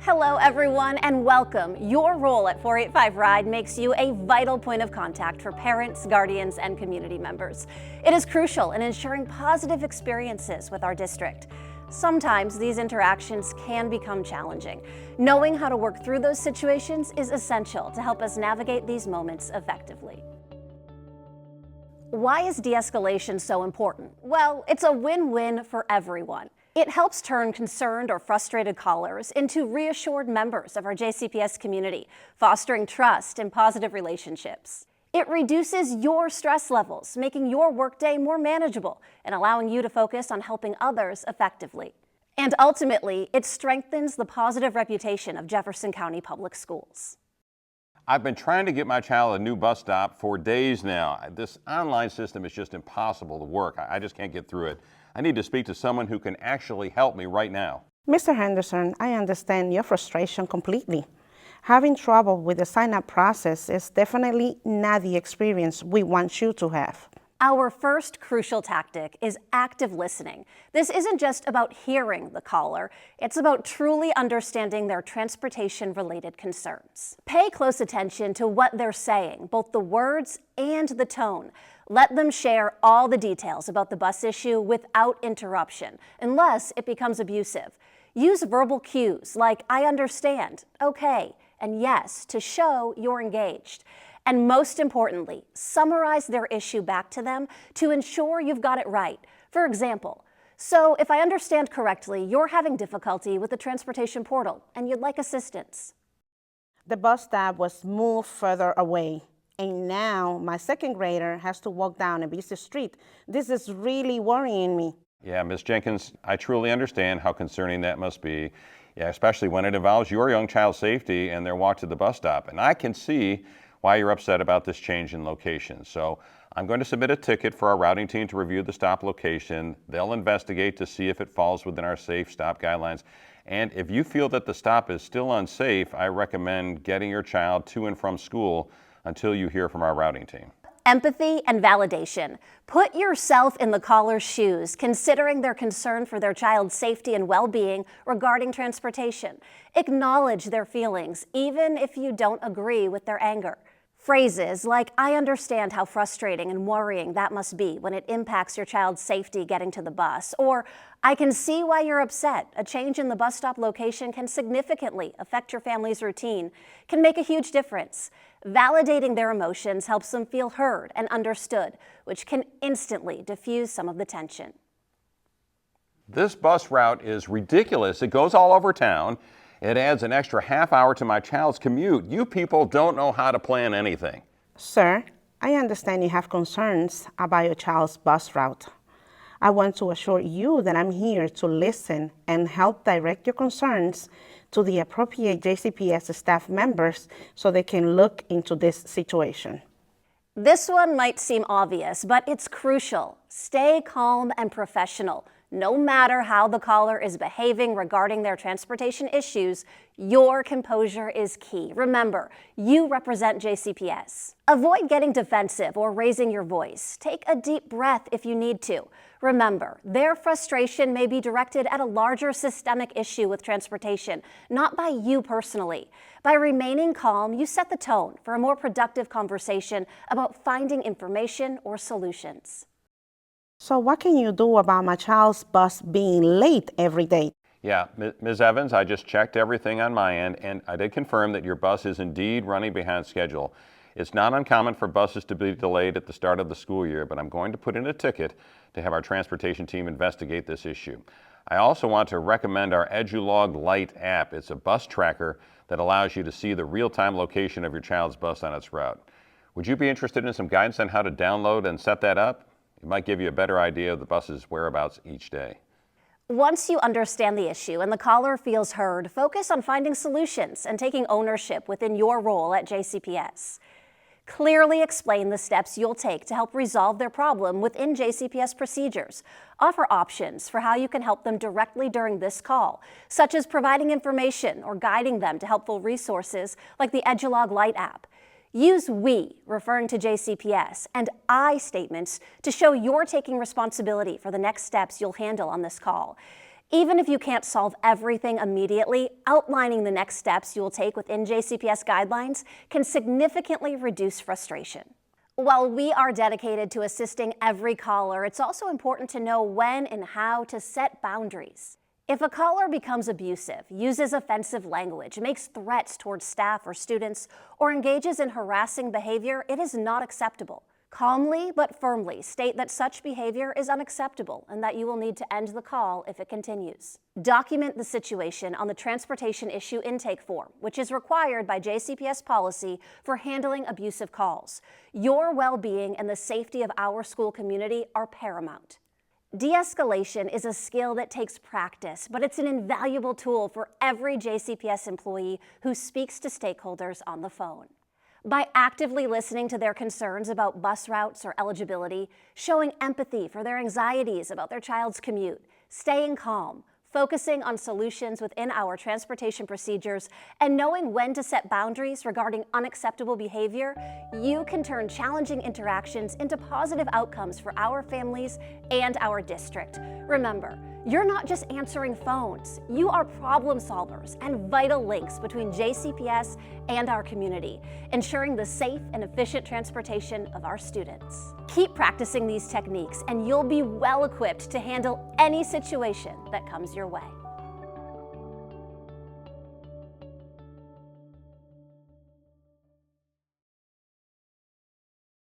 Hello everyone and welcome. Your role at 485 RIDE makes you a vital point of contact for parents, guardians, and community members. It is crucial in ensuring positive experiences with our district. Sometimes these interactions can become challenging. Knowing how to work through those situations is essential to help us navigate these moments effectively. Why is de-escalation so important? Well, it's a win-win for everyone. It helps turn concerned or frustrated callers into reassured members of our JCPS community, fostering trust and positive relationships. It reduces your stress levels, making your workday more manageable and allowing you to focus on helping others effectively. And ultimately, it strengthens the positive reputation of Jefferson County Public Schools. I've been trying to get my child a new bus stop for days now. This online system is just impossible to work. I just can't get through it. I need to speak to someone who can actually help me right now. Mr. Henderson, I understand your frustration completely. Having trouble with the sign-up process is definitely not the experience we want you to have. Our first crucial tactic is active listening. This isn't just about hearing the caller, it's about truly understanding their transportation-related concerns. Pay close attention to what they're saying, both the words and the tone. Let them share all the details about the bus issue without interruption, unless it becomes abusive. Use verbal cues like "I understand," "okay," and "yes" to show you're engaged. And most importantly, summarize their issue back to them to ensure you've got it right. For example, "So if I understand correctly, you're having difficulty with the transportation portal and you'd like assistance." The bus stop was moved further away, and now my second grader has to walk down a busy street. This is really worrying me. Yeah, Ms. Jenkins, I truly understand how concerning that must be. Yeah, especially when it involves your young child's safety and their walk to the bus stop. And I can see why you're upset about this change in location. So I'm going to submit a ticket for our routing team to review the stop location. They'll investigate to see if it falls within our safe stop guidelines. And if you feel that the stop is still unsafe, I recommend getting your child to and from school until you hear from our routing team. Empathy and validation. Put yourself in the caller's shoes, considering their concern for their child's safety and well-being regarding transportation. Acknowledge their feelings, even if you don't agree with their anger. Phrases like "I understand how frustrating and worrying that must be when it impacts your child's safety getting to the bus," or "I can see why you're upset. A change in the bus stop location can significantly affect your family's routine," can make a huge difference. Validating their emotions helps them feel heard and understood, which can instantly diffuse some of the tension. This bus route is ridiculous. It goes all over town. It adds an extra half hour to my child's commute. You people don't know how to plan anything. Sir, I understand you have concerns about your child's bus route. I want to assure you that I'm here to listen and help direct your concerns to the appropriate JCPS staff members so they can look into this situation. This one might seem obvious, but it's crucial. Stay calm and professional. No matter how the caller is behaving regarding their transportation issues, your composure is key. Remember, you represent JCPS. Avoid getting defensive or raising your voice. Take a deep breath if you need to. Remember, their frustration may be directed at a larger systemic issue with transportation, not by you personally. By remaining calm, you set the tone for a more productive conversation about finding information or solutions. So what can you do about my child's bus being late every day? Yeah, Ms. Evans, I just checked everything on my end, and I did confirm that your bus is indeed running behind schedule. It's not uncommon for buses to be delayed at the start of the school year, but I'm going to put in a ticket to have our transportation team investigate this issue. I also want to recommend our EduLog Lite app. It's a bus tracker that allows you to see the real-time location of your child's bus on its route. Would you be interested in some guidance on how to download and set that up? It might give you a better idea of the bus's whereabouts each day. Once you understand the issue and the caller feels heard, focus on finding solutions and taking ownership within your role at JCPS. Clearly explain the steps you'll take to help resolve their problem within JCPS procedures. Offer options for how you can help them directly during this call, such as providing information or guiding them to helpful resources like the EduLog Lite app. Use "we," referring to JCPS, and "I" statements to show you're taking responsibility for the next steps you'll handle on this call. Even if you can't solve everything immediately, outlining the next steps you will take within JCPS guidelines can significantly reduce frustration. While we are dedicated to assisting every caller, it's also important to know when and how to set boundaries. If a caller becomes abusive, uses offensive language, makes threats towards staff or students, or engages in harassing behavior, it is not acceptable. Calmly but firmly state that such behavior is unacceptable and that you will need to end the call if it continues. Document the situation on the Transportation Issue Intake Form, which is required by JCPS policy for handling abusive calls. Your well-being and the safety of our school community are paramount. De-escalation is a skill that takes practice, but it's an invaluable tool for every JCPS employee who speaks to stakeholders on the phone. By actively listening to their concerns about bus routes or eligibility, showing empathy for their anxieties about their child's commute, staying calm, focusing on solutions within our transportation procedures, and knowing when to set boundaries regarding unacceptable behavior, you can turn challenging interactions into positive outcomes for our families and our district. Remember, you're not just answering phones. You are problem solvers and vital links between JCPS and our community, ensuring the safe and efficient transportation of our students. Keep practicing these techniques and you'll be well equipped to handle any situation that comes your way.